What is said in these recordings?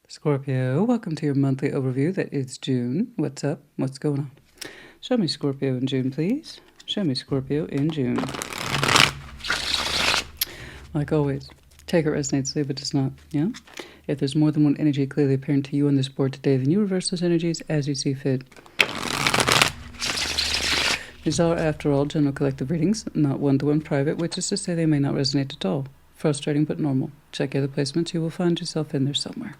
Scorpio, welcome to your monthly overview. That is June. What's up? What's going on? Show me Scorpio in June, please. Show me Scorpio in June. Like always, take it resonates, leave it does not. Yeah? If there's more than one energy clearly apparent to you on this board today, then you reverse those energies as you see fit. These are, after all, general collective readings, not one-to-one private, which is to say they may not resonate at all. Frustrating but normal. Check other placements. You will find yourself in there somewhere.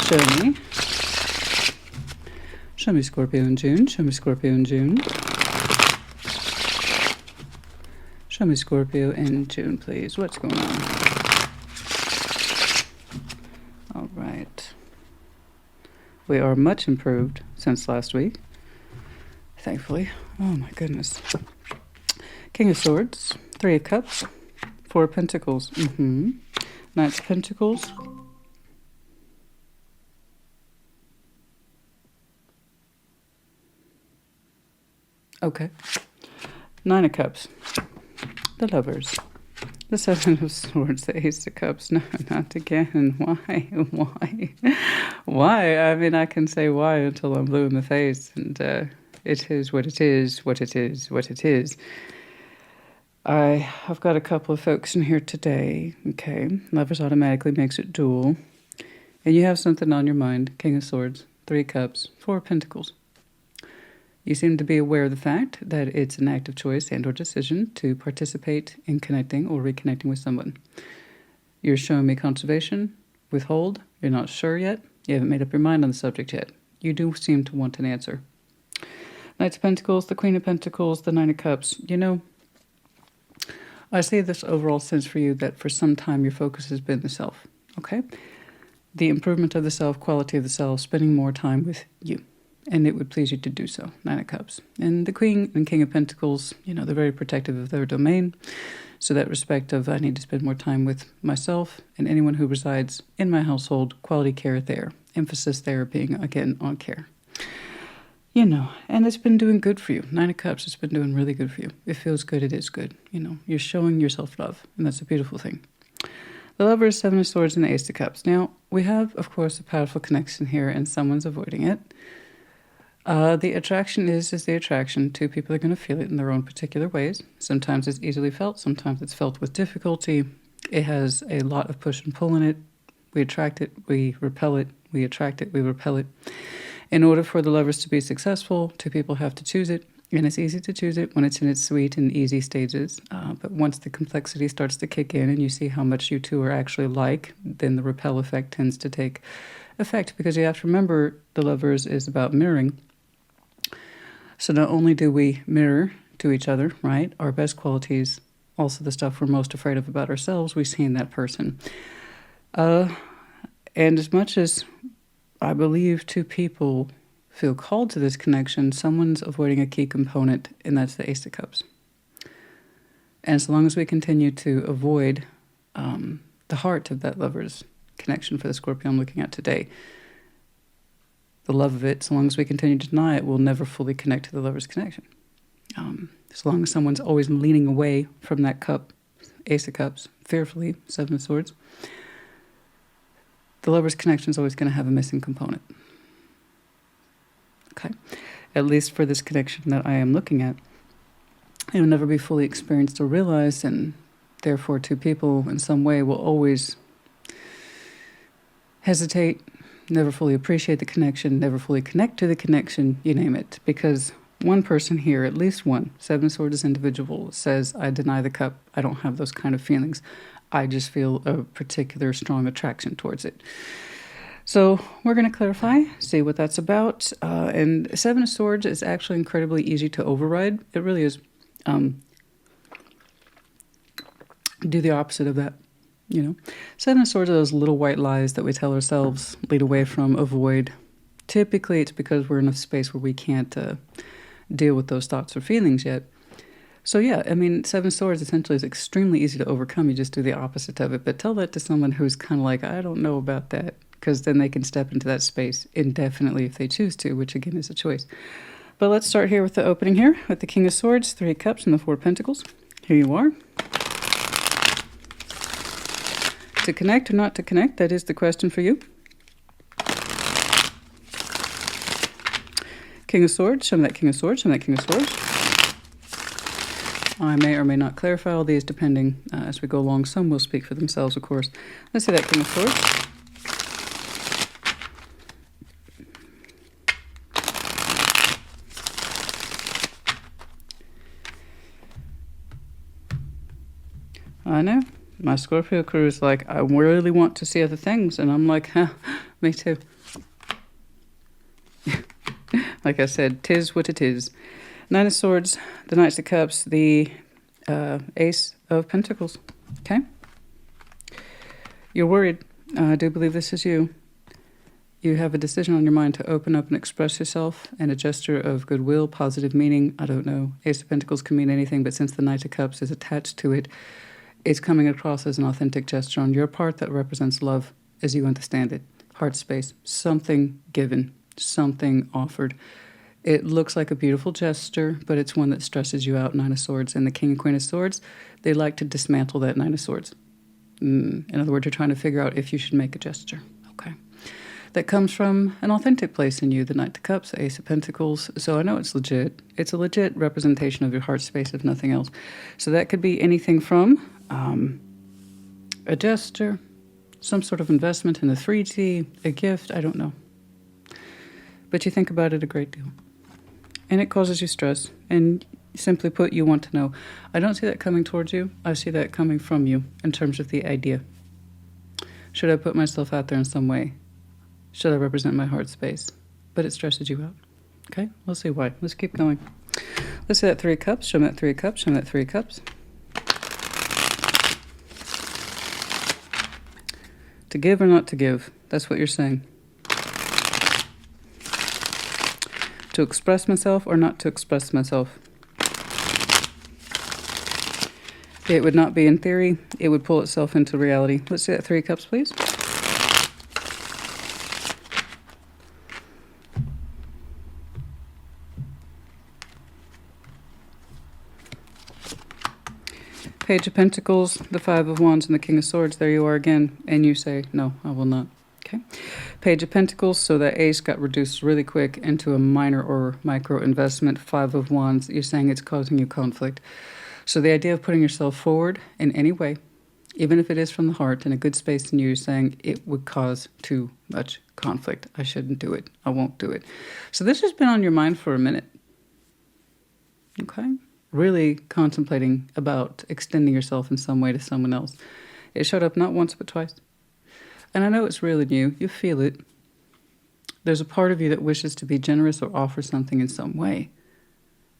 Show me. Show me Scorpio in June. Show me Scorpio in June. Show me Scorpio in June, please. What's going on? All right. We are much improved since last week. Thankfully. Oh my goodness. King of Swords. 3 of Cups. 4 of Pentacles. Knight of Pentacles. Okay. 9 of Cups. The Lovers. The 7 of Swords. The Ace of Cups. No, not again. Why? Why? Why? I mean, I can say why until I'm blue in the face. And it is what it is, what it is, what it is. I've got a couple of folks in here today. Okay. Lovers automatically makes it dual. And you have something on your mind. King of Swords. 3 Cups. 4 Pentacles. You seem to be aware of the fact that it's an active choice and or decision to participate in connecting or reconnecting with someone. You're showing me conservation, withhold, you're not sure yet, you haven't made up your mind on the subject yet. You do seem to want an answer. Knight of Pentacles, the Queen of Pentacles, the 9 of Cups. You know, I see this overall sense for you that for some time your focus has been the self, okay? The improvement of the self, quality of the self, spending more time with you. And it would please you to do so. 9 of Cups. And the Queen and King of Pentacles, you know, they're very protective of their domain. So that respect of I need to spend more time with myself and anyone who resides in my household, quality care there. Emphasis there being, again, on care. You know, and it's been doing good for you. 9 of Cups, it's been doing really good for you. It feels good, it is good. You know, you're showing yourself love, and that's a beautiful thing. The Lovers, 7 of Swords, and the Ace of Cups. Now, we have, of course, a powerful connection here, and someone's avoiding it. The attraction is the attraction. 2 people are going to feel it in their own particular ways. Sometimes it's easily felt. Sometimes it's felt with difficulty. It has a lot of push and pull in it. We attract it. We repel it. We attract it. We repel it. In order for the lovers to be successful, 2 people have to choose it. And it's easy to choose it when it's in its sweet and easy stages. But once the complexity starts to kick in and you see how much you 2 are actually like, then the repel effect tends to take effect. Because you have to remember the lovers is about mirroring. So not only do we mirror to each other, right, our best qualities, also the stuff we're most afraid of about ourselves, we see in that person. And as much as I believe 2 people feel called to this connection, someone's avoiding a key component, and that's the Ace of Cups. And as long as we continue to avoid the heart of that lover's connection for the Scorpio I'm looking at today, the love of it, so long as we continue to deny it, we'll never fully connect to the lover's connection. As long as someone's always leaning away from that cup, Ace of Cups, fearfully, 7 of Swords, the lover's connection is always going to have a missing component. Okay? At least for this connection that I am looking at, it will never be fully experienced or realized, and therefore 2 people in some way will always hesitate, never fully appreciate the connection, never fully connect to the connection, you name it. Because one person here, at least one, 7 of Swords individual, says, I deny the cup, I don't have those kind of feelings. I just feel a particular strong attraction towards it. So we're going to clarify, see what that's about. And 7 of Swords is actually incredibly easy to override. It really is. Do the opposite of that. You know, 7 of Swords are those little white lies that we tell ourselves, lead away from, avoid. Typically, it's because we're in a space where we can't deal with those thoughts or feelings yet. So yeah, I mean, 7 of Swords essentially is extremely easy to overcome. You just do the opposite of it. But tell that to someone who's kind of like, I don't know about that. Because then they can step into that space indefinitely if they choose to, which again is a choice. But let's start here with the opening here, with the King of Swords, 3 Cups, and the 4 Pentacles. Here you are. To connect or not to connect, that is the question for you. King of Swords, show me that King of Swords, show me that King of Swords. I may or may not clarify all these depending as we go along. Some will speak for themselves, of course. Let's see that King of Swords. I know. My Scorpio crew is like, I really want to see other things. And I'm like, huh, me too. Like I said, 'tis what it is. Nine of Swords, the Knights of Cups, the Ace of Pentacles. Okay? You're worried. I do believe this is you. You have a decision on your mind to open up and express yourself, and a gesture of goodwill, positive meaning. I don't know. Ace of Pentacles can mean anything, but since the Knight of Cups is attached to it, it's coming across as an authentic gesture on your part that represents love as you understand it. Heart space. Something given. Something offered. It looks like a beautiful gesture, but it's one that stresses you out. Nine of Swords and the King and Queen of Swords, they like to dismantle that Nine of Swords. In other words, you're trying to figure out if you should make a gesture. Okay. That comes from an authentic place in you, the Knight of Cups, Ace of Pentacles. So I know it's legit. It's a legit representation of your heart space, if nothing else. So that could be anything from a gesture, some sort of investment in a 3D, a gift, I don't know. But you think about it a great deal. And it causes you stress. And simply put, you want to know. I don't see that coming towards you. I see that coming from you in terms of the idea. Should I put myself out there in some way? Should I represent my heart space? But it stresses you out. Okay, we'll see why. Let's keep going. Let's see that Three of Cups. Show me that Three of Cups. Show me that Three of Cups. To give or not to give? That's what you're saying. To express myself or not to express myself? It would not be in theory. It would pull itself into reality. Let's see that Three of Cups, please. Page of Pentacles, the Five of Wands, and the King of Swords. There you are again. And you say, no, I will not. Okay. Page of Pentacles, so that ace got reduced really quick into a minor or micro investment. Five of Wands, you're saying it's causing you conflict. So the idea of putting yourself forward in any way, even if it is from the heart, in a good space in you, saying it would cause too much conflict. I shouldn't do it. I won't do it. So this has been on your mind for a minute. Okay. Really contemplating about extending yourself in some way to someone else. It showed up not once but twice. And I know it's real in you. You feel it. There's a part of you that wishes to be generous or offer something in some way.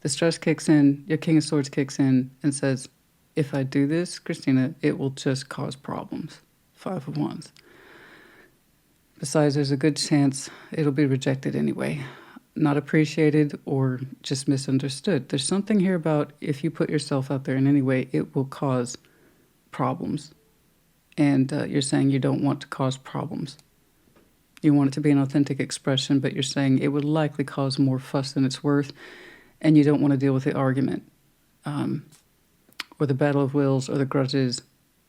The stress kicks in, your King of Swords kicks in and says, if I do this, Christina, it will just cause problems. Five of Wands. Besides, there's a good chance it'll be rejected anyway. Not appreciated or just misunderstood. There's something here about if you put yourself out there in any way, it will cause problems. And you're saying you don't want to cause problems. You want it to be an authentic expression, but you're saying it would likely cause more fuss than it's worth, and you don't want to deal with the argument, or the battle of wills, or the grudges,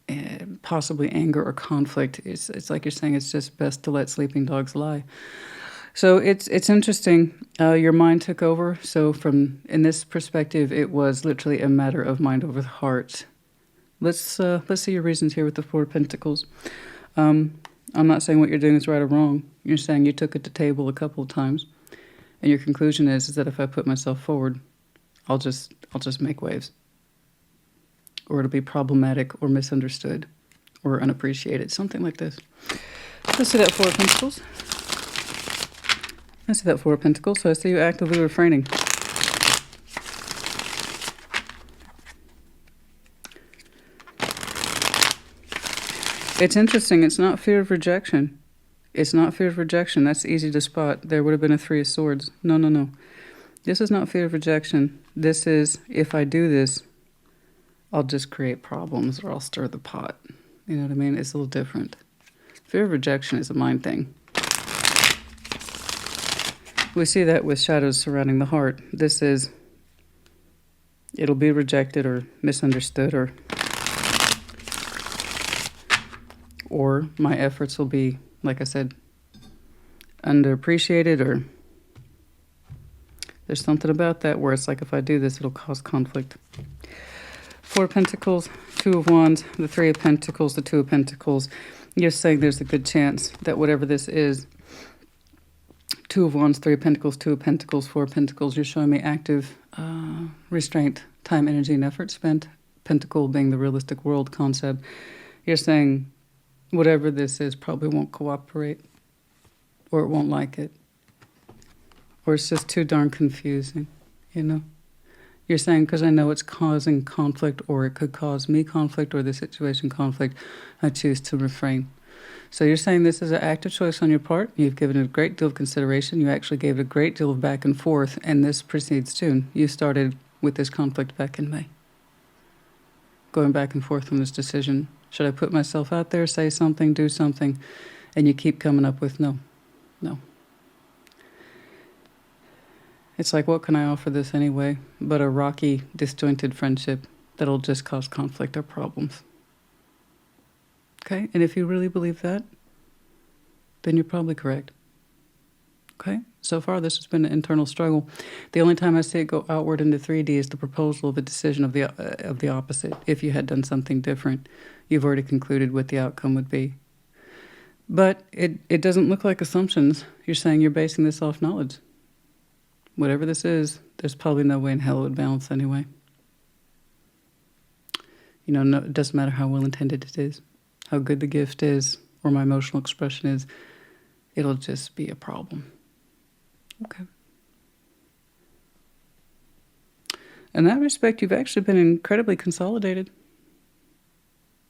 and possibly anger or conflict. It's like you're saying it's just best to let sleeping dogs lie. So it's interesting. Your mind took over. So in this perspective, it was literally a matter of mind over the heart. Let's see your reasons here with the Four of Pentacles. I'm not saying what you're doing is right or wrong. You're saying you took it to table a couple of times, and your conclusion is that if I put myself forward, I'll just make waves, or it'll be problematic or misunderstood or unappreciated, something like this. Let's see that Four of Pentacles. I see that Four of Pentacles, so I see you actively refraining. It's interesting. It's not fear of rejection. It's not fear of rejection. That's easy to spot. There would have been a Three of Swords. No, no, no. This is not fear of rejection. This is, if I do this, I'll just create problems or I'll stir the pot. You know what I mean? It's a little different. Fear of rejection is a mind thing. We see that with shadows surrounding the heart. This is, it'll be rejected or misunderstood, or my efforts will be, like I said, underappreciated, or There's something about that where it's like, if I do this, it'll cause conflict. Four of Pentacles, Two of Wands, the Three of Pentacles, the Two of Pentacles. You're saying there's a good chance that whatever this is, Two of Wands, Three of Pentacles, Two of Pentacles, Four of Pentacles, you're showing me active restraint, time, energy, and effort spent. Pentacle being the realistic world concept. You're saying whatever this is probably won't cooperate, or it won't like it, or it's just too darn confusing, you know? You're saying, because I know it's causing conflict, or it could cause me conflict, or the situation conflict, I choose to refrain. So you're saying this is an active choice on your part. You've given it a great deal of consideration. You actually gave it a great deal of back and forth, and this proceeds soon. You started with this conflict back in May. Going back and forth on this decision. Should I put myself out there, say something, do something? And you keep coming up with no. It's like, what can I offer this anyway but a rocky, disjointed friendship that'll just cause conflict or problems? Okay? And if you really believe that, then you're probably correct. Okay? So far, this has been an internal struggle. The only time I see it go outward into 3D is the proposal of a decision of the opposite. If you had done something different, you've already concluded what the outcome would be. But it doesn't look like assumptions. You're saying you're basing this off knowledge. Whatever this is, there's probably no way in hell it would balance anyway. You know, no, it doesn't matter how well-intended it is, how good the gift is, or my emotional expression is. It'll just be a problem. Okay. In that respect, you've actually been incredibly consolidated.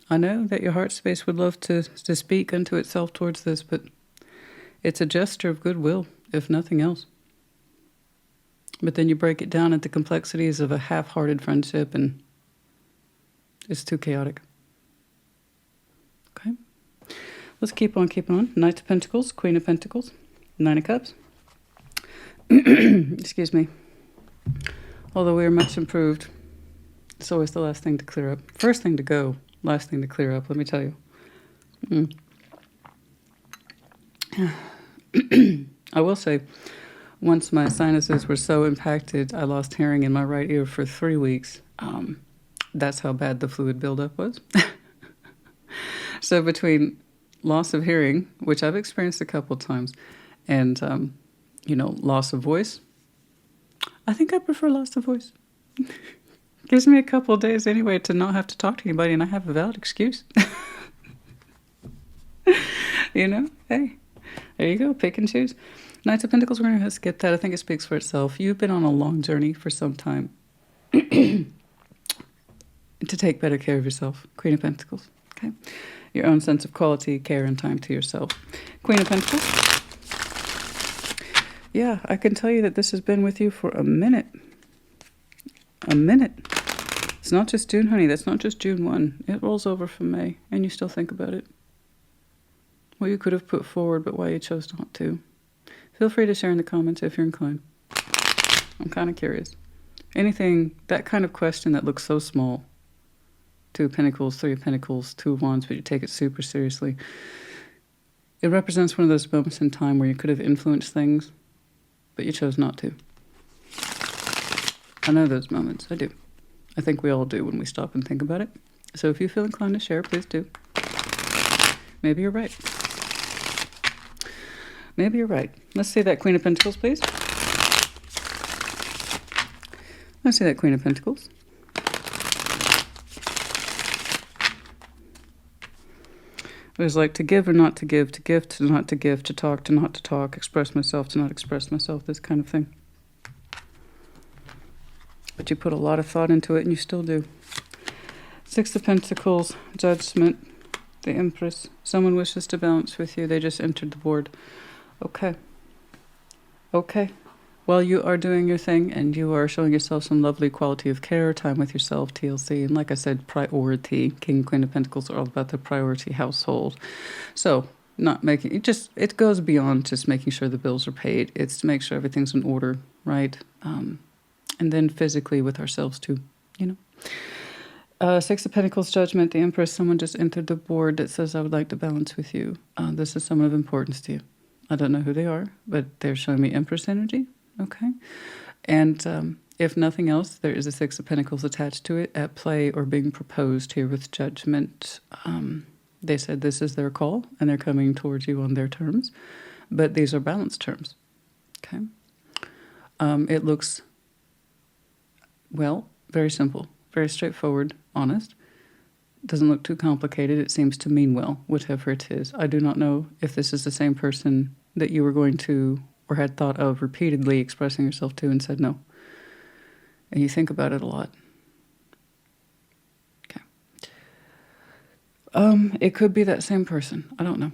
I know that your heart space would love to speak unto itself towards this, but it's a gesture of goodwill, if nothing else. But then you break it down into complexities of a half-hearted friendship, and it's too chaotic. Okay. Let's keep on. Knight of Pentacles, Queen of Pentacles, Nine of Cups. Excuse me. Although we are much improved, it's always the last thing to clear up. First thing to go, last thing to clear up, let me tell you. I will say, once my sinuses were so impacted, I lost hearing in my right ear for 3 weeks. That's how bad the fluid buildup was. So between loss of hearing, which I've experienced a couple of times, and, loss of voice, I think I prefer loss of voice. Gives me a couple of days anyway to not have to talk to anybody, and I have a valid excuse. Hey, there you go, pick and choose. Knights of Pentacles, we're going to skip that. I think it speaks for itself. You've been on a long journey for some time to take better care of yourself. Queen of Pentacles, okay? Your own sense of quality, care, and time to yourself. Queen of Pentacles. Yeah, I can tell you that this has been with you for a minute. A minute. It's not just June, honey. That's not just June 1. It rolls over from May, and you still think about it. What you could have put forward, but why you chose not to. Feel free to share in the comments if you're inclined. I'm kind of curious. Anything, that kind of question that looks so small. Two of Pentacles, Three of Pentacles, Two of Wands, but you take it super seriously. It represents one of those moments in time where you could have influenced things, but you chose not to. I know those moments. I do. I think we all do when we stop and think about it. So if you feel inclined to share, please do. Maybe you're right. Maybe you're right. Let's see that Queen of Pentacles, please. Let's see that Queen of Pentacles. It was like to give or not to give, to gift to not to give, to talk to not to talk, express myself to not express myself, this kind of thing. But you put a lot of thought into it, and you still do. Six of Pentacles, Judgment, the Empress. Someone wishes to balance with you. They just entered the board. Okay. Okay. Well, you are doing your thing, and you are showing yourself some lovely quality of care, time with yourself, TLC, and like I said, priority. King and Queen of Pentacles are all about the priority household. So, not making, it goes beyond just making sure the bills are paid. It's to make sure everything's in order, right? And then physically with ourselves too, Six of Pentacles, Judgment, the Empress. Someone just entered the board that says, I would like to balance with you. This is someone of importance to you. I don't know who they are, but they're showing me Empress energy. Okay. And if nothing else, there is a Six of Pentacles attached to it, at play or being proposed here with Judgment. They said this is their call, and they're coming towards you on their terms. But these are balanced terms. Okay? It looks, well, very simple, very straightforward, honest. Doesn't look too complicated. It seems to mean well, whatever it is. I do not know if this is the same person that you were going to or had thought of repeatedly expressing yourself to and said no. And you think about it a lot. Okay. It could be that same person. I don't know.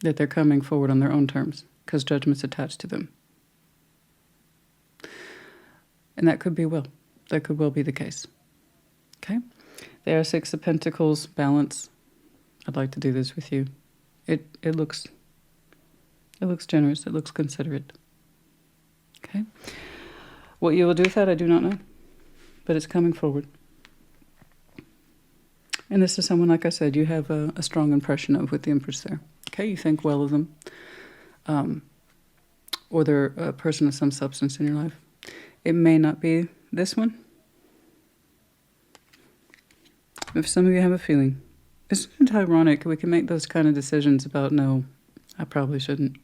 That they're coming forward on their own terms because Judgment's attached to them. And that could be well. That could well be the case. Okay? There are Six of Pentacles, balance. I'd like to do this with you. It looks generous. It looks considerate. Okay? What you will do with that, I do not know. But it's coming forward. And this is someone, like I said, you have a strong impression of with the Empress there. Okay? You think well of them. Or they're a person of some substance in your life. It may not be this one. If some of you have a feeling, isn't it ironic we can make those kind of decisions about, no, I probably shouldn't.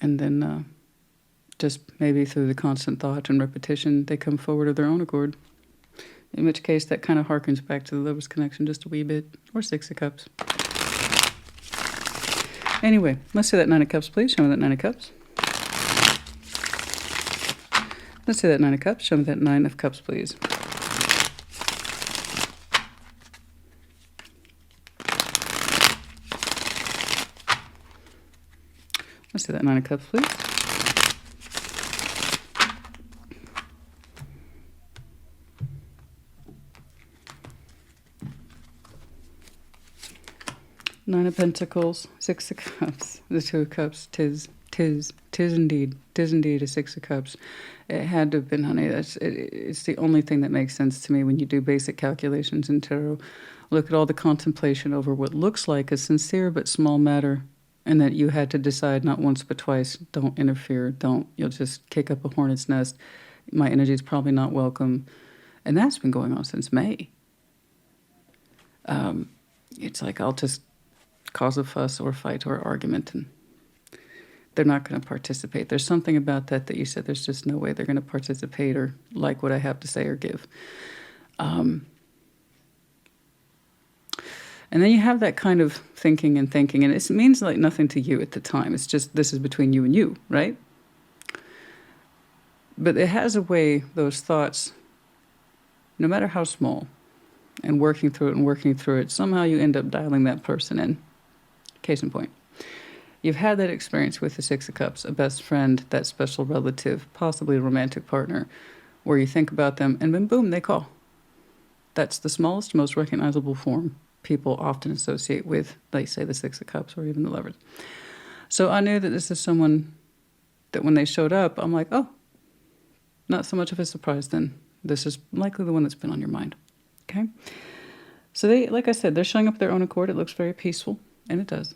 And then just maybe through the constant thought and repetition, they come forward of their own accord. In which case, that kind of harkens back to the Lover's connection just a wee bit. Or Six of Cups. Anyway, let's see that Nine of Cups, please. Show me that Nine of Cups. Let's see that Nine of Cups. Show me that Nine of Cups, please. Let's see that Nine of Cups, please. Nine of Pentacles, Six of Cups, the Two of Cups, tis indeed a Six of Cups. It had to have been, honey. It's the only thing that makes sense to me when you do basic calculations in tarot. Look at all the contemplation over what looks like a sincere but small matter, and that you had to decide not once but twice, don't interfere, you'll just kick up a hornet's nest. My energy is probably not welcome. And that's been going on since May. It's like I'll just cause a fuss or fight or argument, and they're not going to participate. There's something about that you said there's just no way they're going to participate or like what I have to say or give. And then you have that kind of thinking, and it means like nothing to you at the time. It's just, this is between you and you, right? But it has a way, those thoughts, no matter how small, and working through it, somehow you end up dialing that person in. Case in point. You've had that experience with the Six of Cups, a best friend, that special relative, possibly a romantic partner, where you think about them and then boom, they call. That's the smallest, most recognizable form people often associate with, like, say, the Six of Cups or even the Lovers. So I knew that this is someone that when they showed up, I'm like, oh, not so much of a surprise then. This is likely the one that's been on your mind. Okay? So they, like I said, they're showing up their own accord. It looks very peaceful, and it does.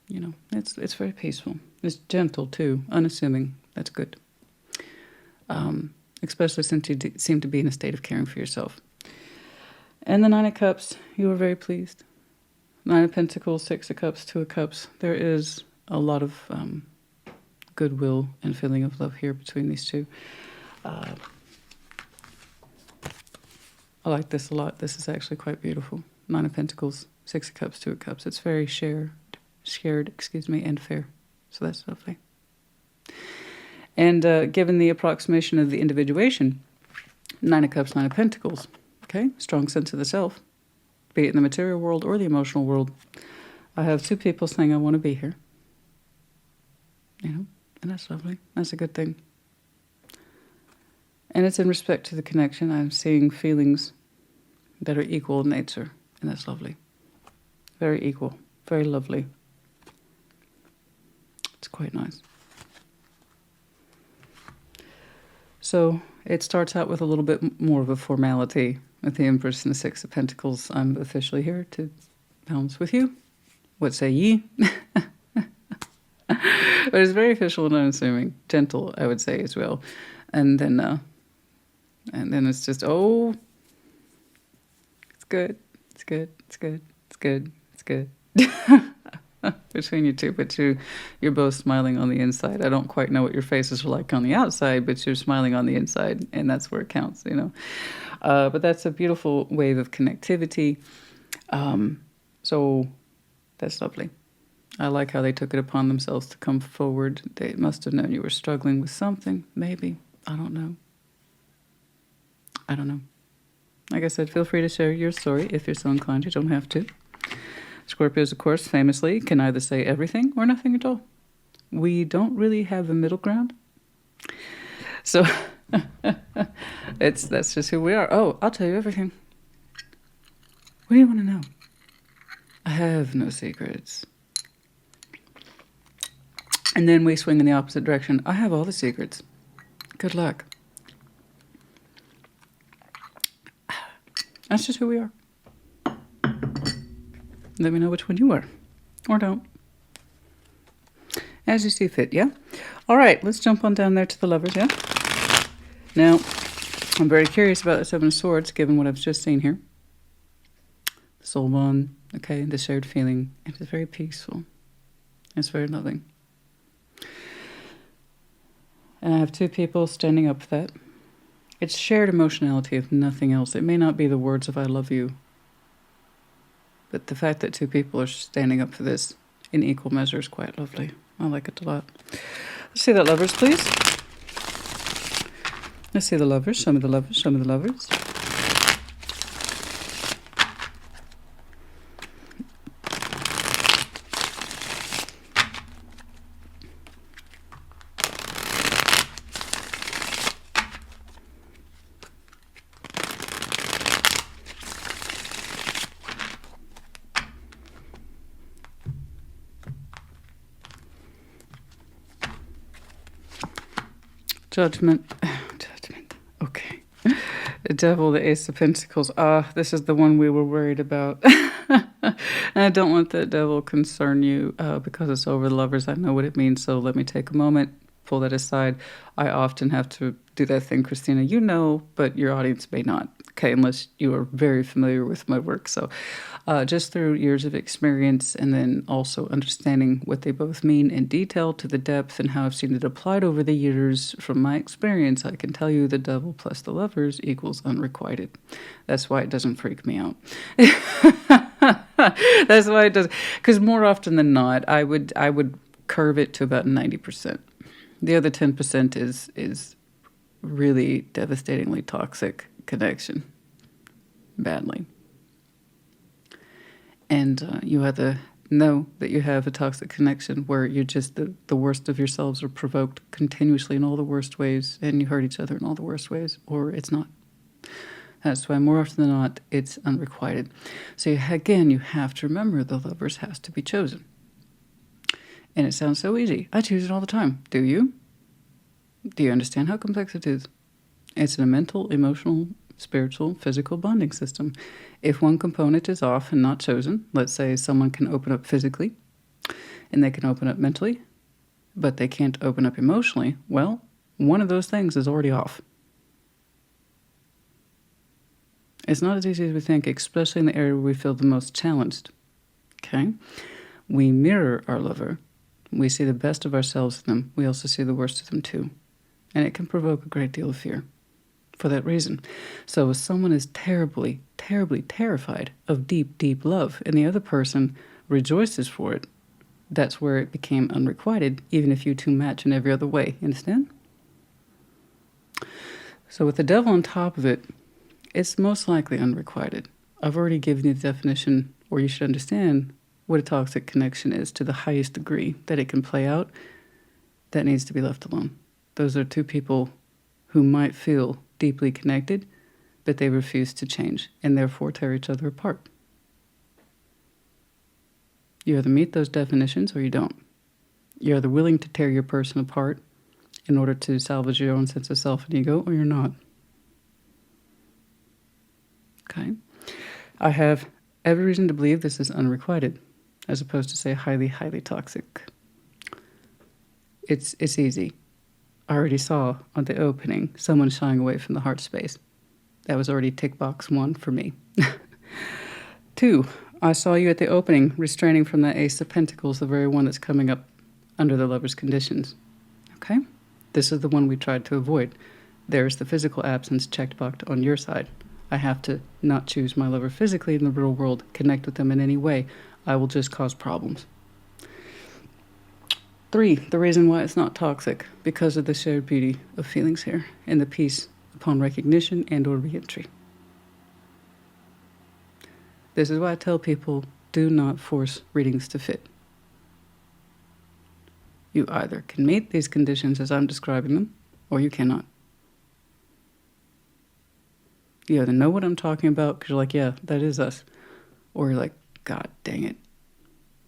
You know, it's very peaceful. It's gentle, too, unassuming. That's good. Especially since you seem to be in a state of caring for yourself. And the Nine of Cups, you were very pleased. Nine of Pentacles, Six of Cups, Two of Cups. There is a lot of goodwill and feeling of love here between these two. I like this a lot. This is actually quite beautiful. Nine of Pentacles, Six of Cups, Two of Cups. It's very shared, and fair. So that's lovely. And given the approximation of the individuation, Nine of Cups, Nine of Pentacles, okay? Strong sense of the self, be it in the material world or the emotional world. I have two people saying, I want to be here. You know, and that's lovely. That's a good thing. And it's in respect to the connection. I'm seeing feelings that are equal in nature, and that's lovely. Very equal, very lovely. It's quite nice. So it starts out with a little bit more of a formality with the Empress and the Six of Pentacles. I'm officially here to balance with you. What say ye? But it's very official and unassuming. Gentle, I would say, as well. And then it's just, oh, it's good. It's good. It's good. It's good. It's good. Between you two, but you're both smiling on the inside. I don't quite know what your faces are like on the outside, but you're smiling on the inside, and that's where it counts, you know. But that's a beautiful wave of connectivity. So that's lovely. I like how they took it upon themselves to come forward. They must have known you were struggling with something, maybe. I don't know. I don't know. Like I said, feel free to share your story if you're so inclined. You don't have to. Scorpios, of course, famously can either say everything or nothing at all. We don't really have a middle ground. So that's just who we are. Oh, I'll tell you everything. What do you want to know? I have no secrets. And then we swing in the opposite direction. I have all the secrets. Good luck. That's just who we are. Let me know which one you are. Or don't. As you see fit, yeah? All right, let's jump on down there to the Lovers, yeah? Now, I'm very curious about the Seven of Swords, given what I've just seen here. The soul bond, okay, the shared feeling. It is very peaceful. It's very loving. And I have two people standing up for that. It's shared emotionality, if nothing else. It may not be the words of I love you, but the fact that two people are standing up for this in equal measure is quite lovely. I like it a lot. Let's see that, Lovers, please. Let's see the Lovers. Show me the Lovers. Show me the Lovers. Judgment. Judgment. Okay. The Devil, the Ace of Pentacles. This is the one we were worried about. And I don't let that Devil concern you because it's over the Lovers. I know what it means, so let me take a moment, pull that aside. I often have to do that thing, Christina, you know, but your audience may not, okay, unless you are very familiar with my work. So just through years of experience and then also understanding what they both mean in detail to the depth and how I've seen it applied over the years, from my experience, I can tell you the Devil plus the Lovers equals unrequited. That's why it doesn't freak me out. That's why it does. Because more often than not, I would curve it to about 90%. The other 10% is really devastatingly toxic connection. Badly. And you either know that you have a toxic connection where you're just the worst of yourselves are provoked continuously in all the worst ways and you hurt each other in all the worst ways, or it's not. That's why more often than not, it's unrequited. So again, you have to remember the Lovers has to be chosen. And it sounds so easy. I choose it all the time. Do you? Do you understand how complex it is? It's a mental, emotional, spiritual, physical bonding system. If one component is off and not chosen, let's say someone can open up physically and they can open up mentally, but they can't open up emotionally, well, one of those things is already off. It's not as easy as we think, especially in the area where we feel the most challenged. Okay? We mirror our lover. We see the best of ourselves in them. We also see the worst of them too. And it can provoke a great deal of fear for that reason. So if someone is terribly, terribly terrified of deep, deep love and the other person rejoices for it, that's where it became unrequited, even if you two match in every other way. You understand? So with the Devil on top of it, it's most likely unrequited. I've already given you the definition, or you should understand what a toxic connection is to the highest degree that it can play out. That needs to be left alone. Those are two people who might feel deeply connected, but they refuse to change and therefore tear each other apart. You either meet those definitions or you don't. You're either willing to tear your person apart in order to salvage your own sense of self and ego, or you're not. Okay? I have every reason to believe this is unrequited, as opposed to, say, highly, highly toxic. it's easy. I already saw on the opening someone shying away from the heart space. That was already tick box 1 for me. 2, I saw you at the opening restraining from that Ace of Pentacles, the very one that's coming up under the Lover's conditions. Okay? This is the one we tried to avoid. There's the physical absence checked boxed on your side. I have to not choose my lover physically in the real world, connect with them in any way. I will just cause problems. 3, the reason why it's not toxic, because of the shared beauty of feelings here and the peace upon recognition and or reentry. This is why I tell people, do not force readings to fit. You either can meet these conditions as I'm describing them, or you cannot. You either know what I'm talking about because you're like, yeah, that is us. Or you're like, God dang it,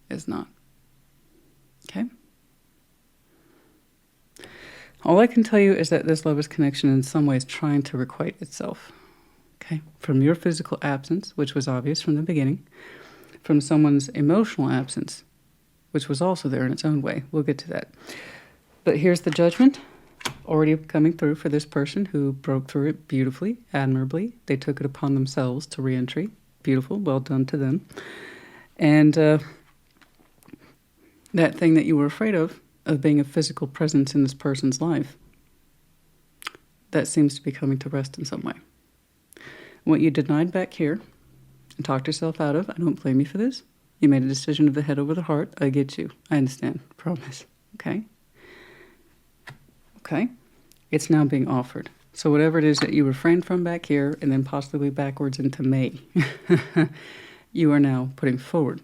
it's not. Okay? All I can tell you is that this lover's connection in some ways trying to requite itself. Okay? From your physical absence, which was obvious from the beginning. From someone's emotional absence, which was also there in its own way. We'll get to that. But here's the judgment already coming through for this person who broke through it beautifully, admirably. They took it upon themselves to reentry. Beautiful, well done to them. And that thing that you were afraid of being a physical presence in this person's life, that seems to be coming to rest in some way. What you denied back here and talked yourself out of, I don't blame you for this. You made a decision of the head over the heart. I get you. I understand. Promise. Okay? Okay? It's now being offered. So whatever it is that you refrained from back here and then possibly backwards into May, you are now putting forward.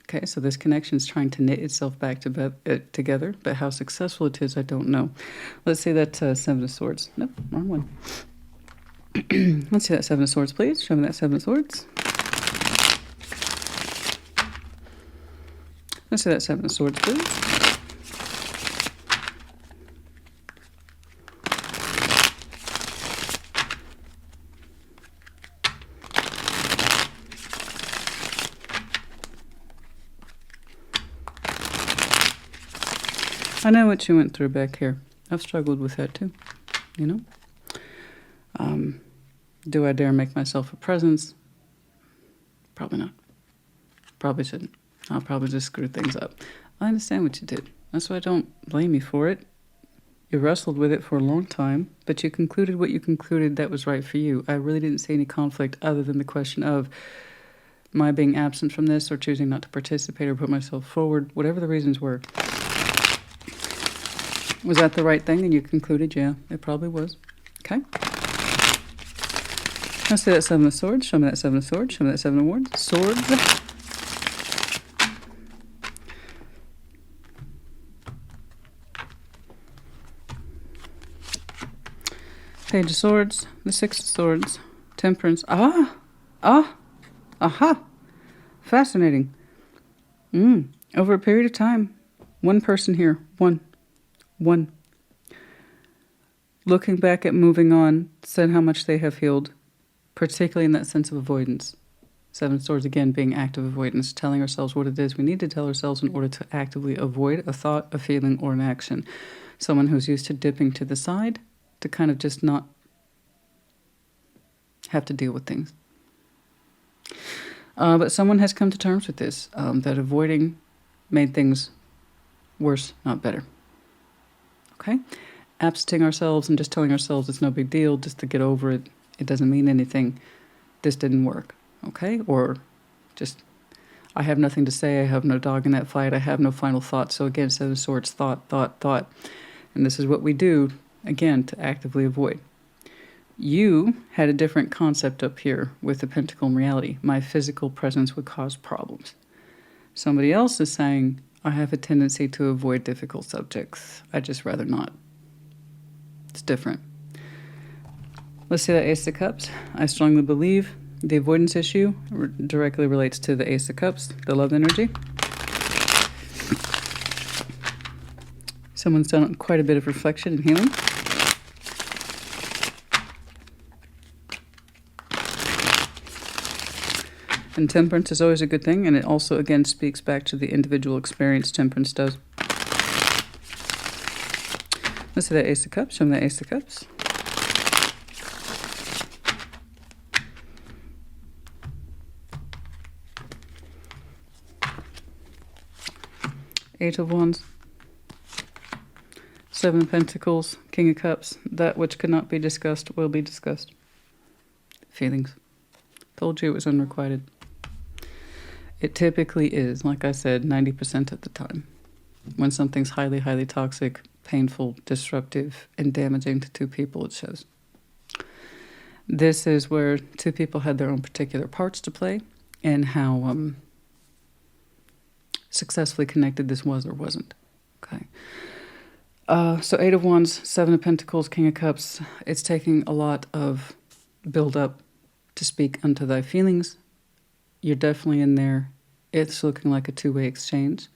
Okay, so this connection is trying to knit itself back together, but how successful it is, I don't know. Let's see that 7 of Swords. Nope, wrong one. Let's see that 7 of Swords, please. Show me that 7 of Swords. Let's see that 7 of Swords, please. I know what you went through back here. I've struggled with that too, you know? Do I dare make myself a presence? Probably not. Probably shouldn't. I'll probably just screw things up. I understand what you did. That's why I don't blame you for it. You wrestled with it for a long time, but you concluded what you concluded that was right for you. I really didn't see any conflict other than the question of my being absent from this or choosing not to participate or put myself forward, whatever the reasons were. Was that the right thing? And you concluded, yeah, it probably was. Okay. Let's see that 7 of Swords. Show me that 7 of Swords. Show me that 7 of Wands. Swords. Page of Swords. The 6 of Swords. Temperance. Aha. Fascinating. Over a period of time. One person here. One. Looking back at moving on, said how much they have healed, particularly in that sense of avoidance. 7 of Swords, again, being active avoidance, telling ourselves what it is we need to tell ourselves in order to actively avoid a thought, a feeling, or an action. Someone who's used to dipping to the side to kind of just not have to deal with things. But someone has come to terms with this, that avoiding made things worse, not better. Okay? Absenting ourselves and just telling ourselves it's no big deal, just to get over it, it doesn't mean anything. This didn't work. Okay? Or just, I have nothing to say, I have no dog in that fight, I have no final thought. So again, 7 of Swords, thought. And this is what we do, again, to actively avoid. You had a different concept up here with the Pentacle in reality. My physical presence would cause problems. Somebody else is saying, I have a tendency to avoid difficult subjects. I'd just rather not. It's different. Let's see that Ace of Cups. I strongly believe the avoidance issue directly relates to the Ace of Cups, the love energy. Someone's done quite a bit of reflection and healing. And temperance is always a good thing, and it also, again, speaks back to the individual experience. Temperance does. Let's see that Ace of Cups. Show me that Ace of Cups. Eight of Wands. Seven of Pentacles. King of Cups. That which could not be discussed will be discussed. Feelings. Told you it was unrequited. It typically is, like I said, 90% of the time. When something's highly, highly toxic, painful, disruptive, and damaging to two people, it shows. This is where two people had their own particular parts to play and how successfully connected this was or wasn't. Okay. So Eight of Wands, Seven of Pentacles, King of Cups. It's taking a lot of build-up to speak unto thy feelings. You're definitely in there. It's looking like a two-way exchange.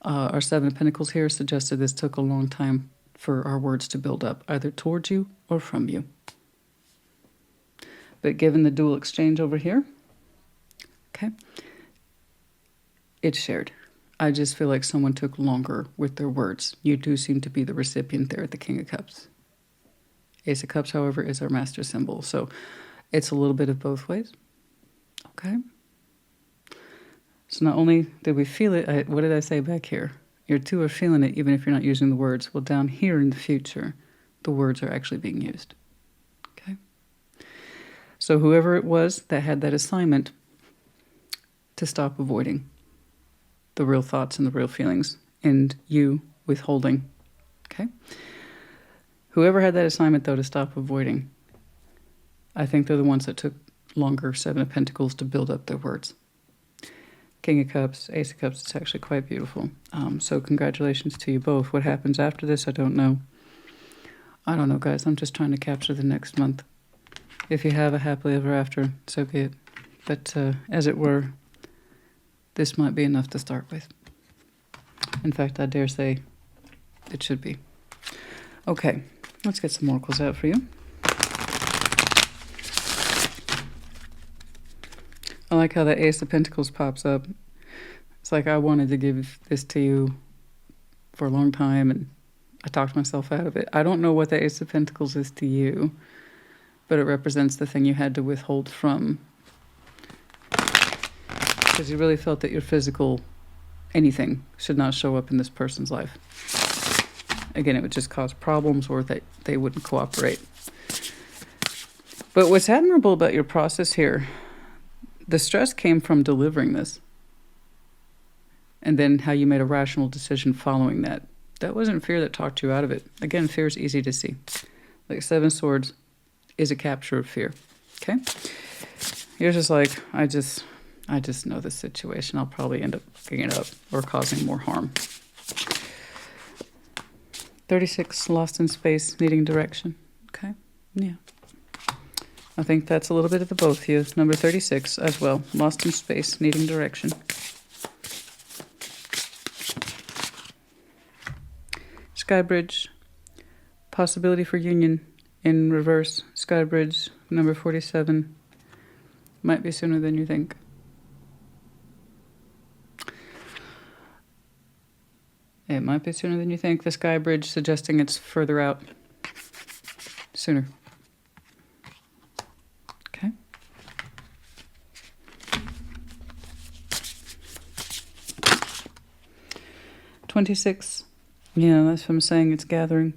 Our Seven of Pentacles here suggested this took a long time for our words to build up, either towards you or from you. But given the dual exchange over here, okay, it's shared. I just feel like someone took longer with their words. You do seem to be the recipient there at the King of Cups. Ace of Cups, however, is our master symbol. So it's a little bit of both ways. Okay. So not only did we feel it, what did I say back here? You two are feeling it even if you're not using the words. Well, down here in the future, the words are actually being used. Okay. So whoever it was that had that assignment to stop avoiding the real thoughts and the real feelings and you withholding. Okay. Whoever had that assignment, though, to stop avoiding, I think they're the ones that took longer, Seven of Pentacles, to build up their words. King of Cups, Ace of Cups, it's actually quite beautiful. So congratulations to you both. What happens after this, I don't know. I don't know, guys. I'm just trying to capture the next month. If you have a happily ever after, so be it. But as it were, this might be enough to start with. In fact, I dare say it should be. Okay, let's get some oracles out for you. I like how the Ace of Pentacles pops up. It's like I wanted to give this to you for a long time, and I talked myself out of it. I don't know what the Ace of Pentacles is to you, but it represents the thing you had to withhold from. Because you really felt that your physical anything should not show up in this person's life. Again, it would just cause problems or that they wouldn't cooperate. But what's admirable about your process here, the stress came from delivering this. And then how you made a rational decision following that. That wasn't fear that talked you out of it. Again, fear is easy to see. Like Seven of Swords is a capture of fear. Okay? You're just like, I just know this situation. I'll probably end up picking it up or causing more harm. 36, lost in space, needing direction. Okay? Yeah. I think that's a little bit of the both here. Number 36 as well. Lost in space, needing direction. Skybridge. Possibility for union in reverse. Skybridge, number 47. Might be sooner than you think. It might be sooner than you think. The Skybridge suggesting it's further out. Sooner. 26. Yeah, that's what I'm saying. It's gathering.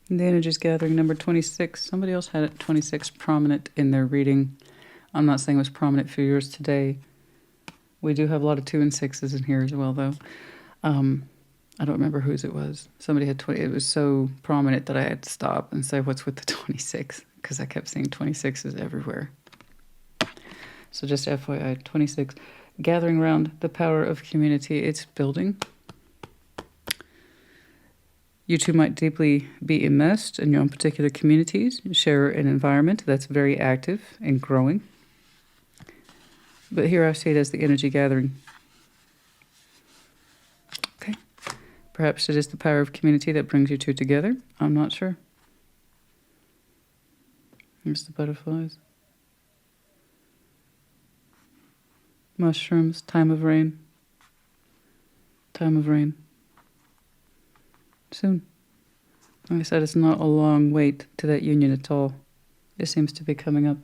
The energy's gathering. Number 26. Somebody else had it 26 prominent in their reading. I'm not saying it was prominent for yours today. We do have a lot of 2 and 6s in here as well, though. I don't remember whose it was. Somebody had 20. It was so prominent that I had to stop and say, what's with the 26? Because I kept seeing 26s everywhere. So just FYI, 26. Gathering around the power of community. It's building. You two might deeply be immersed in your own particular communities, share an environment that's very active and growing. But here I see it as the energy gathering. Okay. Perhaps it is the power of community that brings you two together. I'm not sure. Here's the butterflies. Mushrooms, time of rain. Time of rain. Soon. Like I said, it's not a long wait to that union at all. It seems to be coming up.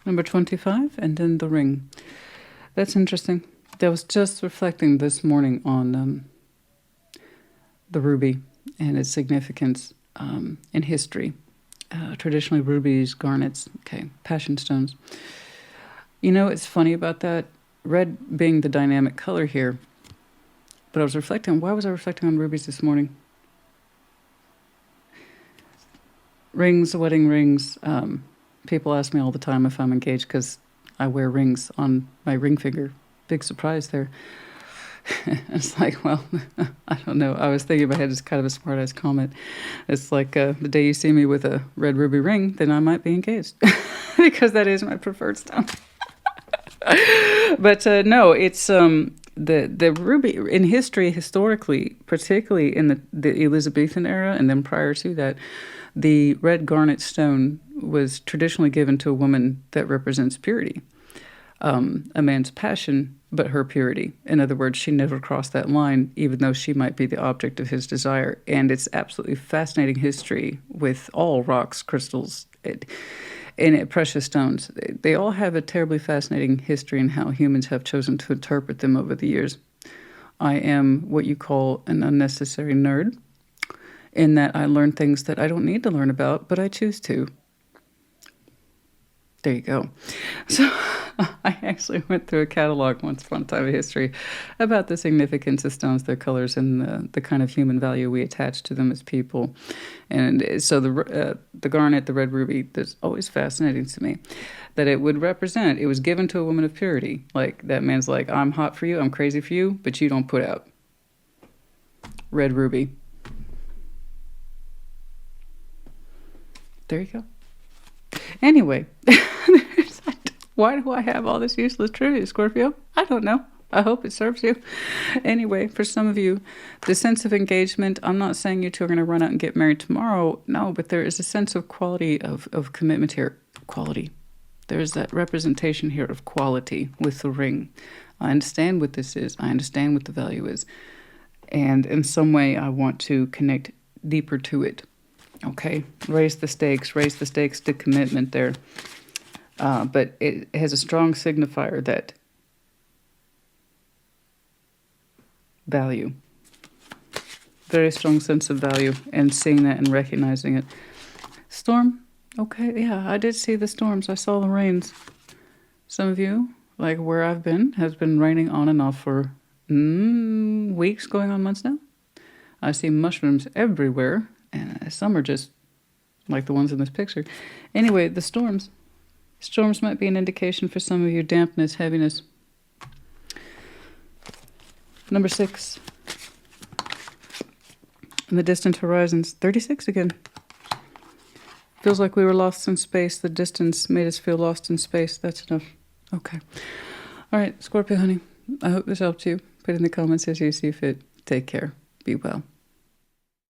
Number 25, and then the ring. That's interesting. I was just reflecting this morning on the ruby and its significance in history. Traditionally, rubies, garnets, okay, passion stones. You know, it's funny about that. Red being the dynamic color here. But I was reflecting, why was I reflecting on rubies this morning? Rings, wedding rings. People ask me all the time if I'm engaged because I wear rings on my ring finger. Big surprise there. It's like, well, I don't know. I was thinking in my head, it's kind of a smart-ass comment. It's like the day you see me with a red ruby ring, then I might be engaged because that is my preferred stone. But no, it's the ruby in history, historically, particularly in the Elizabethan era and then prior to that, the red garnet stone was traditionally given to a woman that represents purity. A man's passion, but her purity. In other words, she never crossed that line, even though she might be the object of his desire. And it's absolutely fascinating history with all rocks, crystals, and precious stones. They all have a terribly fascinating history in how humans have chosen to interpret them over the years. I am what you call an unnecessary nerd, in that I learn things that I don't need to learn about, but I choose to. There you go. So I actually went through a catalog once upon a time of history about the significance of stones, their colors, and the kind of human value we attach to them as people. And so the garnet, the red ruby, that's always fascinating to me. That it would represent, it was given to a woman of purity. Like, that man's like, I'm hot for you, I'm crazy for you, but you don't put out. Red ruby. There you go. Anyway, why do I have all this useless trivia, Scorpio? I don't know. I hope it serves you. Anyway, for some of you, the sense of engagement, I'm not saying you two are going to run out and get married tomorrow. No, but there is a sense of quality of commitment here. Quality. There's that representation here of quality with the ring. I understand what this is. I understand what the value is. And in some way, I want to connect deeper to it. Okay, raise the stakes to commitment there. But it has a strong signifier that value. Very strong sense of value, and seeing that and recognizing it. Storm, okay, yeah, I did see the storms. I saw the rains. Some of you, like where I've been, has been raining on and off for weeks, going on months now. I see mushrooms everywhere. And some are just like the ones in this picture. Anyway, the storms. Storms might be an indication for some of you, dampness, heaviness. Number 6. In the distant horizons. 36 again. Feels like we were lost in space. The distance made us feel lost in space. That's enough. Okay. All right, Scorpio, honey. I hope this helped you. Put in the comments as you see fit. Take care. Be well.